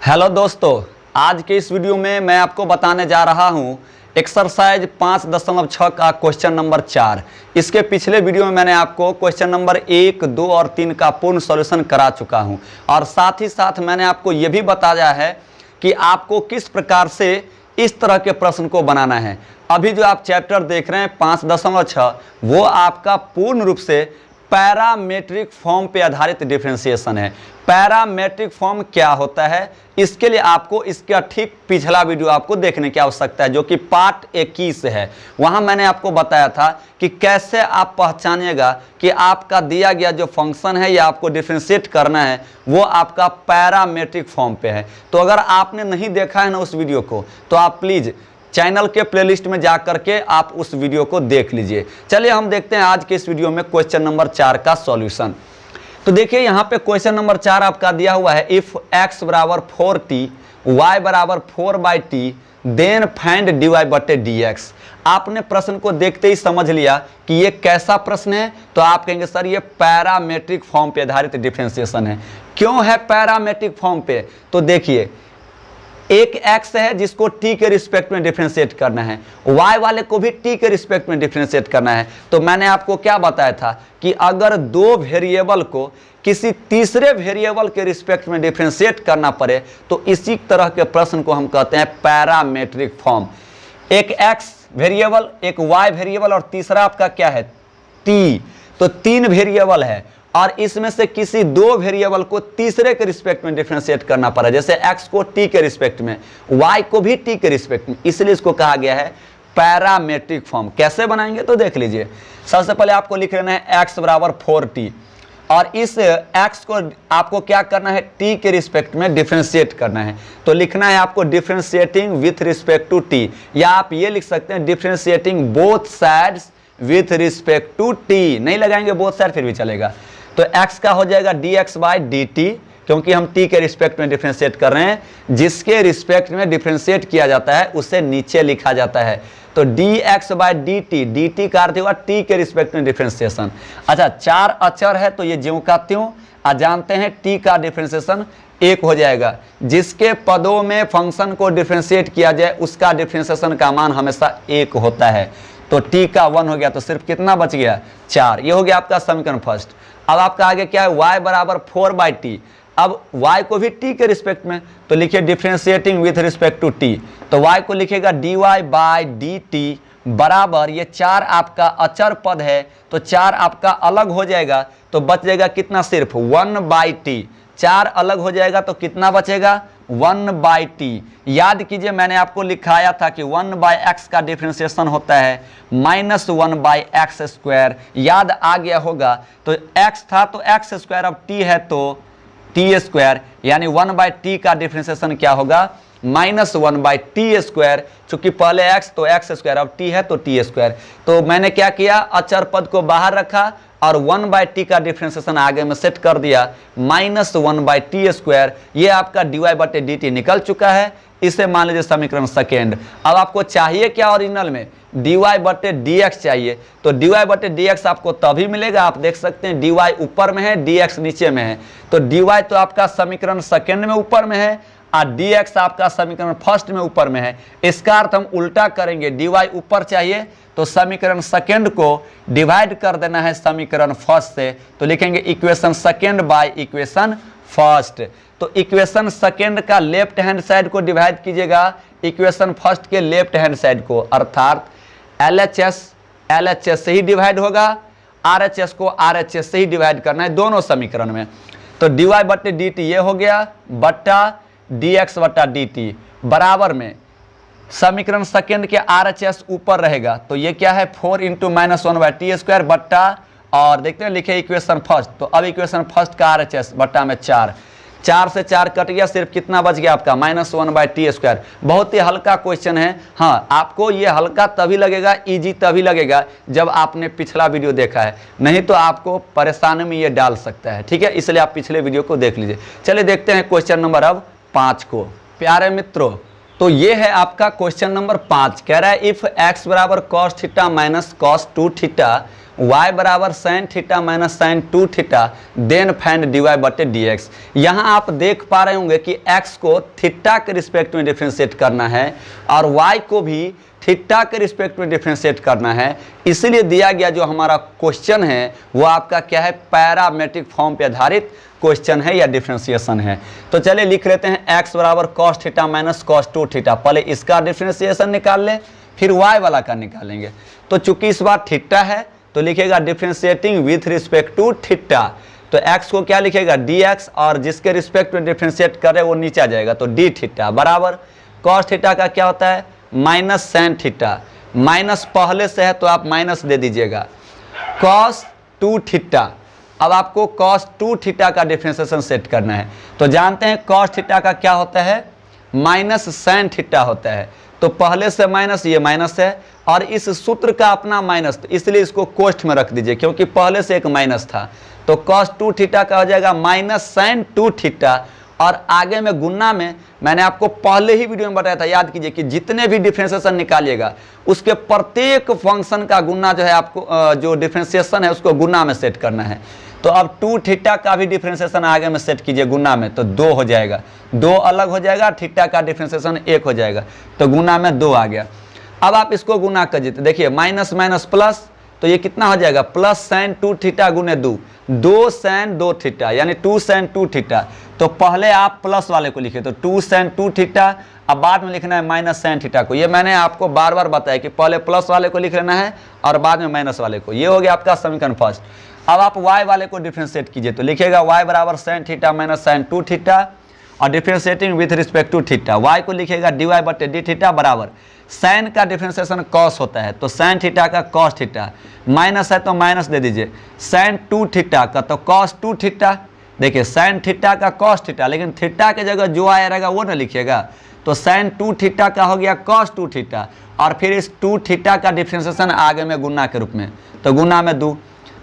Hello दोस्तों, आज के इस वीडियो में मैं आपको बताने जा रहा हूं एक्सरसाइज 5.6 का क्वेश्चन नंबर 4। इसके पिछले वीडियो में मैंने आपको क्वेश्चन नंबर 1, 2 और 3 का पूर्ण सॉल्यूशन करा चुका हूं और साथ ही साथ मैंने आपको यह भी बताया है कि आपको किस प्रकार से इस तरह के प्रश्न को बनाना है। अभी जो आप चैप्टर देख रहे हैं 5.6 वो आपका पूर्ण रूप से पैरामेट्रिक फॉर्म पे आधारित डिफरेंशिएशन है। पैरामेट्रिक फॉर्म क्या होता है, इसके लिए आपको इसका ठीक पिछला वीडियो आपको देखने की आवश्यकता है, जो कि पार्ट 21 है। वहां मैंने आपको बताया था कि कैसे आप पहचानिएगा कि आपका दिया गया जो फंक्शन है या आपको डिफरेंशिएट करना है वो आपका पैरामेट्रिक फॉर्म पे है। तो अगर आपने नहीं देखा है ना उस वीडियो को, तो आप प्लीज़ चैनल के प्लेलिस्ट में जा करके आप उस वीडियो को देख लीजिए। चलिए हम देखते हैं आज के इस वीडियो में क्वेश्चन नंबर 4 का सॉल्यूशन। तो देखिए यहाँ पे क्वेश्चन नंबर 4 आपका दिया हुआ है, इफ x बराबर 4t y बराबर 4/t देन फाइंड dy/dx। आपने प्रश्न को देखते ही समझ लिया कि ये कैसा प्रश्न है, तो आप कहेंगे सर ये पैरामेट्रिक फॉर्म पे आधारित डिफरेंशिएशन है। क्यों है पैरामेट्रिक फॉर्म पे? तो देखिए एक x है जिसको t के रिस्पेक्ट में डिफरेंशिएट करना है, y वाले को भी t के रिस्पेक्ट में डिफरेंशिएट करना है। तो मैंने आपको क्या बताया था कि अगर दो वेरिएबल को किसी तीसरे वेरिएबल के रिस्पेक्ट में डिफरेंशिएट करना पड़े तो इसी तरह के प्रश्न को हम कहते हैं पैरामेट्रिक फॉर्म। एक x वेरिएबल, एक y वेरिएबल और तीसरा आपका क्या है t। तो तीन वेरिएबल है और इसमें से किसी दो वेरिएबल को तीसरे के रिस्पेक्ट में डिफरेंशिएट करना पड़ा, जैसे x को t के रिस्पेक्ट में, y को भी t के रिस्पेक्ट में, इसलिए इसको कहा गया है पैरामेट्रिक फॉर्म। कैसे बनाएंगे तो देख लीजिए। सबसे पहले आपको लिख लेना है x बराबर 4t और इस x को आपको क्या करना है, t के रिस्पेक्ट में डिफरेंशिएट करना है। तो लिखना है आपको differentiating with respect to t, या आप ये लिख सकते हैं differentiating both sides with respect to t। नहीं लगाएंगे बोथ साइड फिर भी चलेगा। तो x का हो जाएगा dx/dt, क्योंकि हम t के रिस्पेक्ट में डिफरेंशिएट कर रहे हैं। जिसके रिस्पेक्ट में डिफरेंशिएट किया जाता है उसे नीचे लिखा जाता है। तो dx/dt, dt का अर्थ होगा t के रिस्पेक्ट में डिफरेंशिएशन। अच्छा, चार अचर है तो ये ज्यों का त्यों, जानते हैं t का डिफरेंशिएशन 1 हो जाएगा। जिसके पदों में फंक्शन को डिफरेंशिएट किया जाए उसका डिफरेंशिएशन का मान हमेशा 1 होता है। तो t का 1 हो गया, तो सिर्फ कितना बच गया, 4। ये हो गया आपका समीकरण फर्स्ट। अब आपका आगे क्या है, y बराबर 4/t। अब y को भी t के रिस्पेक्ट में, तो लिखिए differentiating with respect to t। तो y को लिखेगा dy/dt बराबर, ये 4 आपका अचर पद है तो 4 आपका अलग हो जाएगा, तो बच जाएगा कितना, सिर्फ 1/t। 4 अलग हो जाएगा तो कितना बचेगा, 1/t। याद कीजिए मैंने आपको लिखाया था कि 1/x का डिफरेंशिएशन होता है -1/x²। याद आ गया होगा। तो x था तो x², अब t है तो t², यानी 1/t का डिफरेंशिएशन क्या होगा, -1/t²। चूंकि पहले x तो x², अब t है तो t²। तो मैंने क्या किया, अचर पद को बाहर रखा और 1/t का डिफरेंशिएशन आगे में सेट कर दिया, -1/t²। ये आपका dy/dt निकल चुका है। इसे मान लीजिए समीकरण सेकेंड। अब आपको चाहिए क्या ओरिजिनल में, dy/dx चाहिए। तो dy/dx आपको तभी मिलेगा, आप देख सकते हैं dy ऊपर में है, dx नीचे में है। तो dy तो आपका समीकरण सेकेंड में ऊपर में है और dx आपका समीकरण फर्स्ट में ऊपर में है। इसका अर्थ हम उल्टा करेंगे, dy ऊपर चाहिए तो समीकरण सेकेंड को डिवाइड कर देना है समीकरण फर्स्ट से। तो लिखेंगे equation second by equation first. तो इक्वेशन सेकेंड का लेफ्ट हैंड साइड को डिवाइड कीजिएगा इक्वेशन फर्स्ट के लेफ्ट हैंड साइड को, अर्थात LHS से ही डिवाइड होगा, RHS को RHS से ही डिवाइड करना है दोनों समीकरण में। तो dy/dt ये हो गया बट्टा dx/dt बराबर में समीकरण सेकेंड के RHS ऊपर रहेगा। तो ये क्या है, 4 × -1/t² बट्टा, और देखते हैं लिखे इक्वेशन फर्स्ट। तो अब इक्वेशन फर्स्ट का RHS बट्टा में 4 से 4 कट गया, सिर्फ कितना बच गया आपका, -1/t²। बहुत ही हल्का क्वेश्चन है। हाँ, आपको ये हल्का तभी लगेगा, इजी तभी लगेगा जब आपने पिछला वीडियो देखा है, नहीं तो आपको परेशानी में ये डाल सकता है। ठीक है, इसलिए आप पिछले वीडियो को देख लीजिए। चलिए देखते हैं क्वेश्चन नंबर अब 5 को। प्यारे मित्रों, तो ये है आपका क्वेश्चन नंबर 5। कह रहा है इफ x बराबर cos θ - cos 2θ y बराबर sine theta minus sine 2 theta then find dy बटे dx। यहाँ आप देख पा रहे होंगे कि x को थीटा के रिस्पेक्ट में डिफ्रेंशिएट करना है और y को भी थीटा के रिस्पेक्ट में डिफ्रेंशिएट करना है। इसीलिए दिया गया जो हमारा क्वेश्चन है वो आपका क्या है, पैरामेट्रिक फॉर्म पे आधारित क्वेश्चन है या डिफ्रेंशिएशन है। तो चलिए लिख लेते हैं x बराबर cos theta minus cos 2 theta. पहले इसका डिफ्रेंशिएशन निकाल लें, फिर y वाला का निकालेंगे। तो चूंकि इस बार थीटा है तो लिखेगा differentiating with respect to theta. तो x को क्या लिखेगा dx, और जिसके रिस्पेक्ट में डिफ्रेंशिएट करे वो नीचे आ जाएगा तो d थीटा बराबर कॉस थीटा का क्या होता है माइनस साइन थीटा। माइनस पहले से है तो आप माइनस दे दीजिएगा, कॉस 2 थीटा। अब आपको कॉस 2 थीटा का डिफ्रेंशिएशन सेट करना है। तो जानते हैं कॉस थीटा का क्या होता है माइनस साइन थीटा होता है। तो पहले से माइनस, ये माइनस है और इस सूत्र का अपना माइनस, तो इसलिए इसको कोष्ठ में रख दीजिए क्योंकि पहले से एक माइनस था। तो कॉस 2 थीटा का हो जाएगा माइनस साइन 2 थीटा। और आगे में गुना में मैंने आपको पहले ही वीडियो में बताया था, याद कीजिए कि जितने भी डिफ्रेंशिएशन निकालिएगा उसके प्रत्येक फंक्शन का गुना जो है आपको जो डिफ्रेंशिएशन है उसको गुना में सेट करना है। तो अब 2 थीटा का भी डिफ्रेंशिएशन आगे में सेट कीजिए गुना में, तो 2 हो जाएगा, 2 अलग हो जाएगा, थीटा का डिफ्रेंशिएशन 1 हो जाएगा, तो गुना में 2 आ गया। अब आप इसको गुना कर दीजिए, देखिए माइनस माइनस प्लस, तो ये कितना हो जाएगा प्लस साइन 2 थीटा गुने 2, 2 साइन 2 थीटा यानी 2 साइन 2 थीटा। तो पहले आप प्लस वाले को लिखिए तो 2 साइन 2 थीटा, अब बाद में लिखना है माइनस साइन थीटा को। ये मैंने आपको बार बार बताया कि पहले प्लस वाले को लिख लेना है और बाद में माइनस वाले को। ये हो गया आपका समीकरण फर्स्ट। अब आप y वाले को डिफ्रेंशिएट कीजिए तो लिखिएगा y बराबर sine theta minus sine 2 theta और differentiating with respect to theta. y को लिखिएगा dy बटे डी थीटा बराबर साइन का डिफ्रेंशिएशन कॉस होता है तो साइन थीटा का कॉस थीटा, माइनस है तो माइनस दे दीजिए, साइन 2 थीटा का तो कॉस 2 थीटा। देखिए साइन थीटा का कॉस थीटा, लेकिन थीटा के जगह जो आया रहेगा वो ना लिखिएगा। तो साइन 2 थीटा का हो गया कॉस 2 थीटा और फिर इस 2 थीटा का डिफ्रेंशिएशन आगे में गुना के रूप में, तो गुना में 2,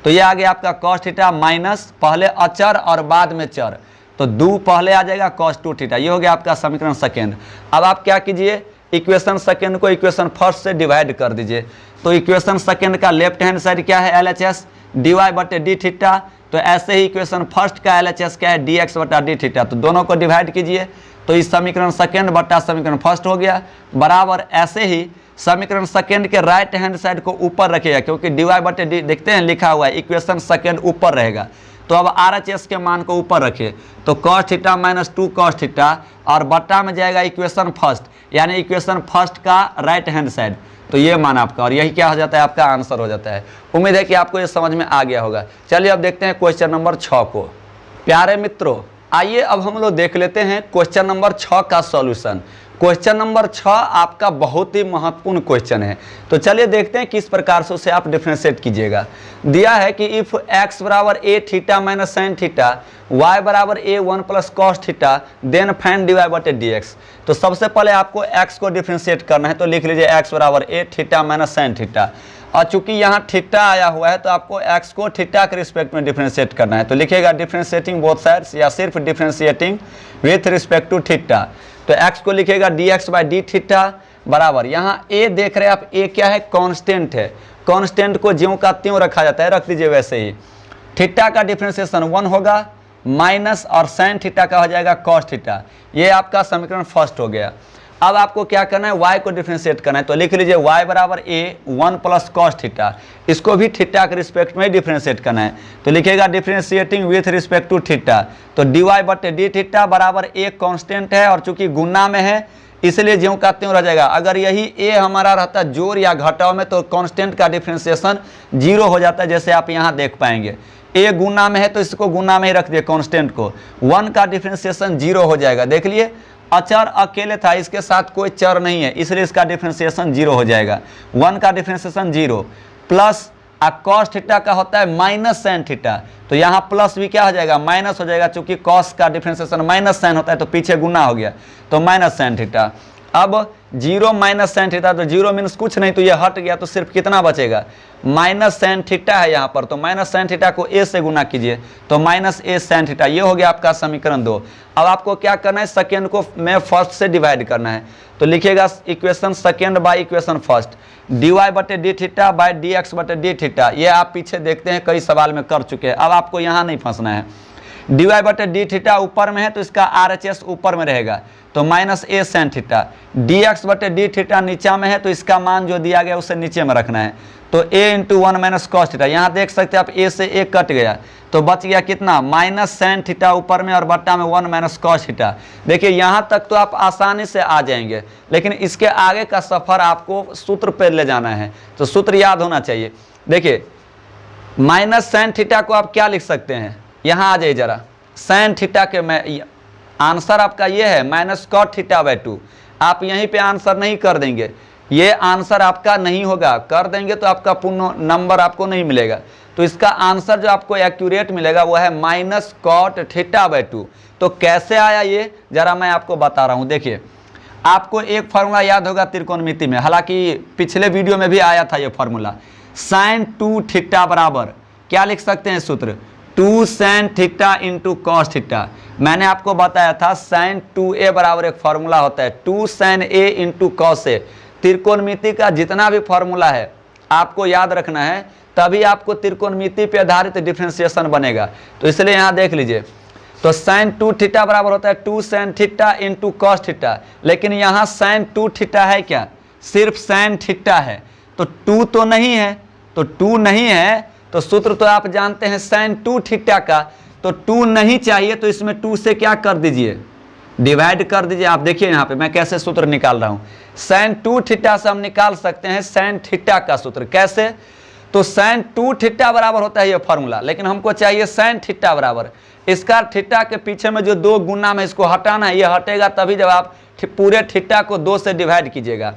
तो ये आ गया आपका कॉस थीटा माइनस पहले अचर और बाद में चर, तो 2 पहले आ जाएगा कॉस 2 थीटा। ये हो गया आपका समीकरण सेकेंड। अब आप क्या कीजिए, इक्वेशन सेकेंड को इक्वेशन फर्स्ट से डिवाइड कर दीजिए। तो इक्वेशन सेकेंड का लेफ्ट हैंड साइड क्या है LHS dy बटे डी थीटा, तो ऐसे ही इक्वेशन फर्स्ट का LHS क्या है dx बटा डी थीटा। तो दोनों को डिवाइड कीजिए तो इस समीकरण सेकेंड बटा समीकरण फर्स्ट हो गया बराबर। ऐसे ही समीकरण सेकेंड के राइट हैंड साइड को ऊपर रखिएगा क्योंकि dy बटे डी देखते हैं लिखा हुआ है, इक्वेशन सेकेंड ऊपर रहेगा। तो अब RHS के मान को ऊपर रखिए तो cos theta minus 2 cos theta और बटा में जाएगा इक्वेशन फर्स्ट यानी इक्वेशन फर्स्ट का राइट हैंड साइड, तो ये मान आपका, और यही क्या हो जाता है आपका आंसर हो जाता है। उम्मीद है कि आपको ये समझ में आ गया होगा। चलिए अब देखते हैं क्वेश्चन नंबर 6 को। प्यारे मित्रों आइए अब हम लोग देख लेते हैं क्वेश्चन नंबर 6 का सॉल्यूशन। क्वेश्चन नंबर 6 आपका बहुत ही महत्वपूर्ण क्वेश्चन है। तो चलिए देखते हैं किस प्रकार से उसे आप डिफ्रेंशिएट कीजिएगा। दिया है कि इफ x बराबर a theta minus sine theta, y बराबर a 1 plus cos theta, then find dy बटे dx। तो सबसे पहले आपको x को डिफ्रेंशिएट करना है, तो लिख लीजिए x बराबर a theta minus sine theta. और चूंकि यहाँ थीटा आया हुआ है तो आपको x को थीटा के रिस्पेक्ट में डिफ्रेंशिएट करना है, तो लिखिएगा डिफ्रेंशिएटिंग बोथ साइड्स या सिर्फ differentiating with respect to theta. तो x को लिखेगा dx बाई डी थीटा बराबर, यहाँ a देख रहे हैं आप, a क्या है कांस्टेंट है, कांस्टेंट को ज्यों का त्यों रखा जाता है, रख दीजिए वैसे ही। थीटा का डिफ्रेंशिएशन 1 होगा माइनस और साइन थीटा का हो जाएगा कॉस थीटा। ये आपका समीकरण फर्स्ट हो गया। अब आपको क्या करना है, y को डिफ्रेंशिएट करना है, तो लिख लीजिए y बराबर a 1 प्लस कॉस थीटा, इसको भी थीटा के रिस्पेक्ट में डिफ्रेंशिएट करना है, तो लिखेगा differentiating with respect to theta. तो dy बटे डी थीटा बराबर a कांस्टेंट है और चूंकि गुना में है इसलिए ज्यों का त्यों रह जाएगा। अगर यही a हमारा रहता जोड़ या घटाव में तो कांस्टेंट का डिफ्रेंशिएशन 0 हो जाता है, जैसे आप यहाँ देख पाएंगे। a गुना में है तो इसको गुना में ही रख दिए कांस्टेंट को, 1 का डिफ्रेंशिएशन 0 हो जाएगा। देख लिए अचर अकेले था, इसके साथ कोई चर नहीं है, इसलिए इसका डिफ्रेंशिएशन 0 हो जाएगा। 1 का डिफ्रेंशिएशन 0 प्लस कॉस थीटा का होता है माइनस साइन थीटा, तो यहाँ प्लस भी क्या हो जाएगा माइनस हो जाएगा, चूंकि कॉस का डिफ्रेंशिएशन माइनस साइन होता है तो पीछे गुना हो गया, तो माइनस साइन थीटा। अब 0 माइनस साइन थीटा, तो 0 मीन्स कुछ नहीं, तो ये हट गया, तो सिर्फ कितना बचेगा, माइनस साइन थीटा है यहाँ पर, तो माइनस साइन थीटा को a से गुना कीजिए, तो माइनस a साइन थीटा। ये हो गया आपका समीकरण 2। अब आपको क्या करना है, सेकेंड को में फर्स्ट से डिवाइड करना है, तो लिखिएगा equation second by equation first, dy बटे डी थीटा बाय dx बटे डी थीटा। ये आप पीछे देखते हैं कई सवाल में कर चुके हैं, अब आपको यहाँ नहीं फंसना है। dy बटे डी थीटा ऊपर में है तो इसका RHS ऊपर में रहेगा, तो minus a sine theta. dx बटे डी थीटा नीचा में है तो इसका मान जो दिया गया उसे नीचे में रखना है, तो a into 1 minus cos theta. यहाँ देख सकते हैं आप a से a कट गया, तो बच गया कितना, माइनस साइन थीटा ऊपर में और बट्टा में 1 माइनस कॉस थीटा। देखिए यहाँ तक तो आप आसानी से आ जाएंगे, लेकिन इसके आगे का सफ़र आपको सूत्र पर ले जाना है, तो सूत्र याद होना चाहिए। देखिए माइनस साइन थीटा को आप क्या लिख सकते हैं, यहाँ आ जाइए जरा, साइन थीटा के में आंसर आपका ये है माइनस कॉट थीटा बाय 2। आप यहीं पे आंसर नहीं कर देंगे, ये आंसर आपका नहीं होगा, कर देंगे तो आपका पूर्ण नंबर आपको नहीं मिलेगा। तो इसका आंसर जो आपको एक्यूरेट मिलेगा वो है माइनस कॉट थीटा बाय 2। तो कैसे आया ये जरा मैं आपको बता रहा हूँ। देखिए आपको एक फार्मूला याद होगा त्रिकोणमिति में, हालांकि पिछले वीडियो में भी आया था ये फार्मूला, साइन 2 थीटा बराबर क्या लिख सकते हैं सूत्र, 2 sine theta into cos theta. मैंने आपको बताया था साइन 2a बराबर एक फार्मूला होता है 2 sine a into cos a। त्रिकोणमिति का जितना भी फार्मूला है आपको याद रखना है, तभी आपको त्रिकोणमिति पे आधारित डिफरेंशिएशन बनेगा। तो इसलिए यहाँ देख लीजिए, तो साइन 2 थीटा बराबर होता है 2 sine theta into cos theta, लेकिन यहाँ साइन 2 थीटा है क्या, सिर्फ साइन थीटा है, तो 2 तो नहीं है, तो 2 नहीं है तो सूत्र तो आप जानते हैं साइन 2 थीटा का, तो 2 नहीं चाहिए तो इसमें 2 से क्या कर दीजिए, डिवाइड कर दीजिए। आप देखिए यहाँ पे मैं कैसे सूत्र निकाल रहा हूँ, साइन 2 थीटा से हम निकाल सकते हैं साइन थीटा का सूत्र। कैसे, तो साइन 2 थीटा बराबर होता है ये फॉर्मूला, लेकिन हमको चाहिए साइन थीटा बराबर, इसका थीटा के पीछे में जो 2 गुना में इसको हटाना है, ये हटेगा तभी जब आप पूरे थीटा को 2 से डिवाइड कीजिएगा।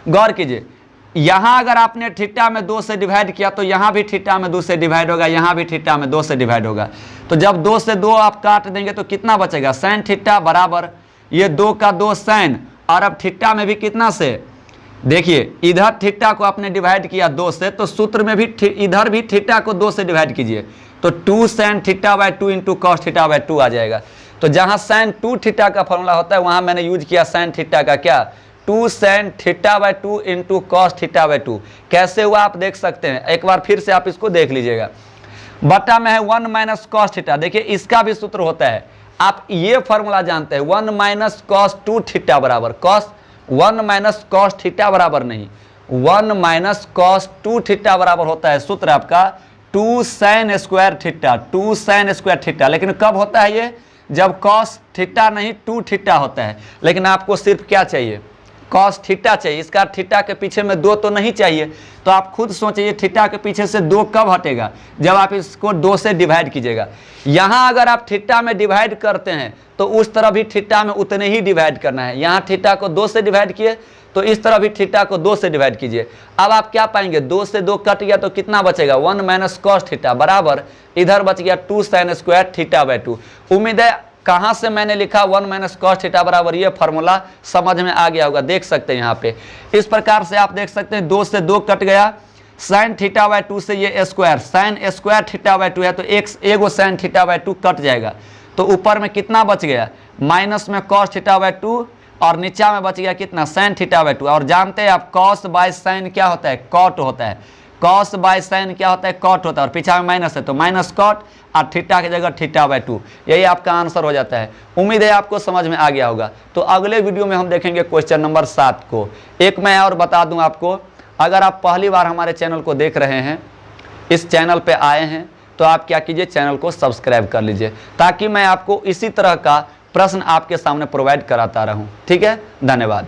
गौर कीजिए, यहाँ अगर आपने थीटा में 2 से डिवाइड किया तो यहाँ भी थीटा में 2 से डिवाइड होगा, यहाँ भी थीटा में 2 से डिवाइड होगा। तो जब 2 से 2 आप काट देंगे तो कितना बचेगा, साइन थीटा बराबर ये 2 का 2 साइन, और अब थीटा में भी कितना से, देखिए इधर थीटा को आपने डिवाइड किया 2 से, तो सूत्र में भी इधर भी थीटा को 2 से डिवाइड कीजिए, तो 2 sine theta by 2 into cos theta by 2 आ जाएगा। तो जहाँ साइन 2 थीटा का फॉर्मूला होता है वहाँ मैंने यूज किया साइन थीटा का क्या, 2 sine theta by 2 into cos theta by 2। कैसे हुआ आप देख सकते हैं, एक बार फिर से आप इसको देख लीजिएगा। बटा में है 1 माइनस कॉस थीटा, देखिए इसका भी सूत्र होता है, आप ये फॉर्मूला जानते हैं 1 माइनस कॉस 2 थीटा बराबर, कॉस 1 माइनस कॉस थीटा बराबर नहीं, 1 माइनस कॉस 2 थीटा बराबर होता है सूत्र आपका 2 sine square theta, 2 sine square theta. लेकिन कब होता है ये, जब कॉस थीटा नहीं 2 थीटा होता है, लेकिन आपको सिर्फ क्या चाहिए, कॉस थीटा चाहिए। इसका थीटा के पीछे में 2 तो नहीं चाहिए, तो आप खुद सोचिए थीटा के पीछे से 2 कब हटेगा, जब आप इसको 2 से डिवाइड कीजिएगा। यहाँ अगर आप थीटा में डिवाइड करते हैं तो उस तरह भी थीटा में उतने ही डिवाइड करना है। यहाँ थीटा को 2 से डिवाइड किए तो इस तरह भी थीटा को 2 से डिवाइड कीजिए। अब आप क्या पाएंगे, 2 से 2 कट गया तो कितना बचेगा, 1 माइनस कॉस थीटा बराबर इधर बच गया 2 साइन स्क्वायर थीटा बाय 2। उम्मीद है कहाँ से मैंने लिखा 1 माइनस कॉस थीटा बराबर, ये फार्मूला समझ में आ गया होगा। देख सकते हैं यहाँ पे इस प्रकार से आप देख सकते हैं 2 से 2 कट गया, साइन थीटा बाय 2 से ये square, sine square theta by 2 है तो एगो साइन थीटा बाय 2 कट जाएगा, तो ऊपर में कितना बच गया, माइनस में कॉस थीटा बाय 2 और नीचा में बच गया कितना, साइन थीटा बाय 2। और जानते हैं आप कॉस बाय साइन क्या होता है, कॉट होता है, कॉस बाय साइन क्या होता है, कॉट होता है, और पीछा में माइनस है तो माइनस कॉट, और थीटा की जगह थीटा बाय 2। यही आपका आंसर हो जाता है। उम्मीद है आपको समझ में आ गया होगा। तो अगले वीडियो में हम देखेंगे क्वेश्चन नंबर 7 को। एक मैं और बता दूं आपको, अगर आप पहली बार हमारे चैनल को देख रहे हैं, इस चैनल पे आए हैं, तो आप क्या कीजिए, चैनल को सब्सक्राइब कर लीजिए, ताकि मैं आपको इसी तरह का प्रश्न आपके सामने प्रोवाइड कराता रहूं। ठीक है, धन्यवाद।